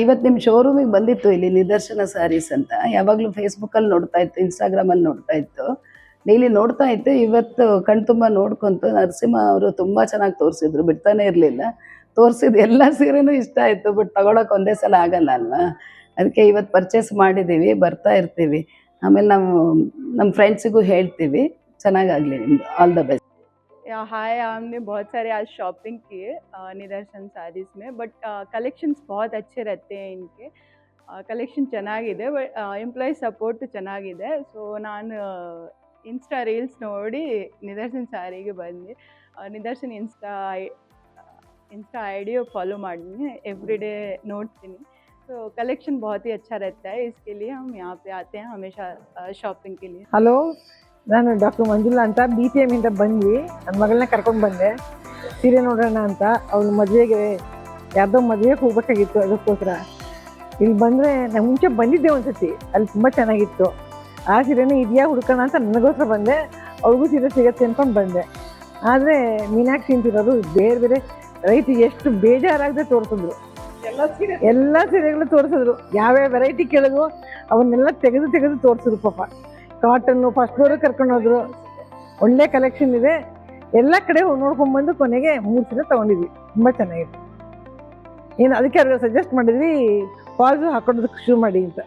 ಇವತ್ತು ನಿಮ್ಮ ಶೋರೂಮಿಗೆ ಬಂದಿತ್ತು ಇಲ್ಲಿ ನಿದರ್ಶನ ಸ್ಯಾರೀಸ್ ಅಂತ. ಯಾವಾಗಲೂ ಫೇಸ್ಬುಕ್ಕಲ್ಲಿ ನೋಡ್ತಾ ಇತ್ತು, ಇನ್ಸ್ಟಾಗ್ರಾಮಲ್ಲಿ ನೋಡ್ತಾ ಇತ್ತು, ಡೈಲಿ ನೋಡ್ತಾ ಇತ್ತು. ಇವತ್ತು ಕಣ್ತುಂಬ ನೋಡ್ಕೊಂತು ನರಸಿಂಹ ಅವರು ತುಂಬ ಚೆನ್ನಾಗಿ ತೋರಿಸಿದ್ರು, ಬಿಡ್ತಾನೆ ಇರಲಿಲ್ಲ. ತೋರಿಸಿದ ಎಲ್ಲ ಸೀರೆನೂ ಇಷ್ಟ ಆಯಿತು, ಬಟ್ ತಗೊಳಕ್ಕೆ ಒಂದೇ ಸಲ ಆಗಲ್ಲ ಅಲ್ವಾ. ಅದಕ್ಕೆ ಇವತ್ತು ಪರ್ಚೇಸ್ ಮಾಡಿದ್ದೀವಿ, ಬರ್ತಾ ಇರ್ತೀವಿ. ಆಮೇಲೆ ನಾವು ನಮ್ಮ ಫ್ರೆಂಡ್ಸಿಗೂ ಹೇಳ್ತೀವಿ. ಚೆನ್ನಾಗಾಗಲಿ ನಿಮ್ಮದು, ಆಲ್ ದ ಬೆಸ್ಟ್. या हाय, हमने बहुत सारे आज शॉपिंग किए निदर्शन साड़ीज़ में, बट कलेक्शंस बहुत अच्छे रहते हैं इनके. ಕಲೆಕ್ಷನ್ ಚೆನ್ನಾಗಿದೆ, ಬಟ್ ಎಂಪ್ಲಾಯೀಸ್ ಸಪೋರ್ಟ್ ಚೆನ್ನಾಗಿದೆ. ಸೊ ನಾನು ಇನ್ಸ್ಟಾ ರೀಲ್ಸ್ ನೋಡಿ ನಿದರ್ಶನ್ ಸ್ಯಾರಿಗೆ ಬಂದೆ. ನಿದರ್ಶನ್ इंस्टा आईडी फॉलो ಮಾಡಿದ್ದೀನಿ, एवरीडे ನೋಡ್ತೀನಿ. तो कलेक्शन बहुत ही अच्छा रहता है, इसके लिए हम यहाँ पे आते हैं हमेशा शॉपिंग के लिए. ಹಲೋ, ನಾನು ಡಾಕ್ಟರ್ ಮಂಜುಳಾ ಅಂತ BPM ಇಂದ ಬಂದ್ವಿ. ನನ್ನ ಮಗಳನ್ನ ಕರ್ಕೊಂಡು ಬಂದೆ ಸೀರೆ ನೋಡೋಣ ಅಂತ. ಅವ್ಳ ಮದುವೆಗೆ ಯಾರ್ದೋ ಮದುವೆಗೆ ಹೋಗ್ಬೇಕಾಗಿತ್ತು, ಅದಕ್ಕೋಸ್ಕರ ಇಲ್ಲಿ ಬಂದರೆ ನಾನು ಮುಂಚೆ ಬಂದಿದ್ದೆ ಒಂದ್ಸತಿ, ಅಲ್ಲಿ ತುಂಬ ಚೆನ್ನಾಗಿತ್ತು. ಆ ಸೀರೆನೇ ಇದೆಯಾ ಹುಡ್ಕೋಣ ಅಂತ ನನಗೋಸ್ಕರ ಬಂದೆ. ಅವ್ರಿಗೂ ಸೀರೆ ಸಿಗುತ್ತೆ ಅಂದ್ಕೊಂಡು ಬಂದೆ. ಆದರೆ ಮೀನಾಕ್ಷಿ ಅಂತಿರೋರು ಬೇರೆ ಬೇರೆ ವೆರೈಟಿ ಎಷ್ಟು ಬೇಜಾರಾಗದೆ ತೋರಿಸಿದ್ರು. ಎಲ್ಲ ಸೀರೆಗಳು ತೋರಿಸಿದ್ರು, ಯಾವ್ಯಾವ ವೆರೈಟಿ ಕೇಳಿದ್ರು ಅವನ್ನೆಲ್ಲ ತೆಗೆದು ತೋರಿಸಿದ್ರು. ಪಾಪ ಕಾಟನ್ನು ಫಸ್ಟ್ ಫ್ಲೋರ್ ಕರ್ಕೊಂಡು ಹೋದ್ರು. ಒಳ್ಳೆ ಕಲೆಕ್ಷನ್ ಇದೆ, ಎಲ್ಲ ಕಡೆ ನೋಡ್ಕೊಂಡ್ಬಂದು ಕೊನೆಗೆ 3 ಸೀರೆ ತೊಗೊಂಡಿದ್ವಿ. ತುಂಬ ಚೆನ್ನಾಗಿದೆ. ಏನು ಅದಕ್ಕೆ ಅವ್ರಿಗೆ ಸಜೆಸ್ಟ್ ಮಾಡಿದ್ವಿ, ಫಾಲ್ಸು ಹಾಕೊಳ್ಳೋದಕ್ಕೆ ಶುರು ಮಾಡಿ ಅಂತ.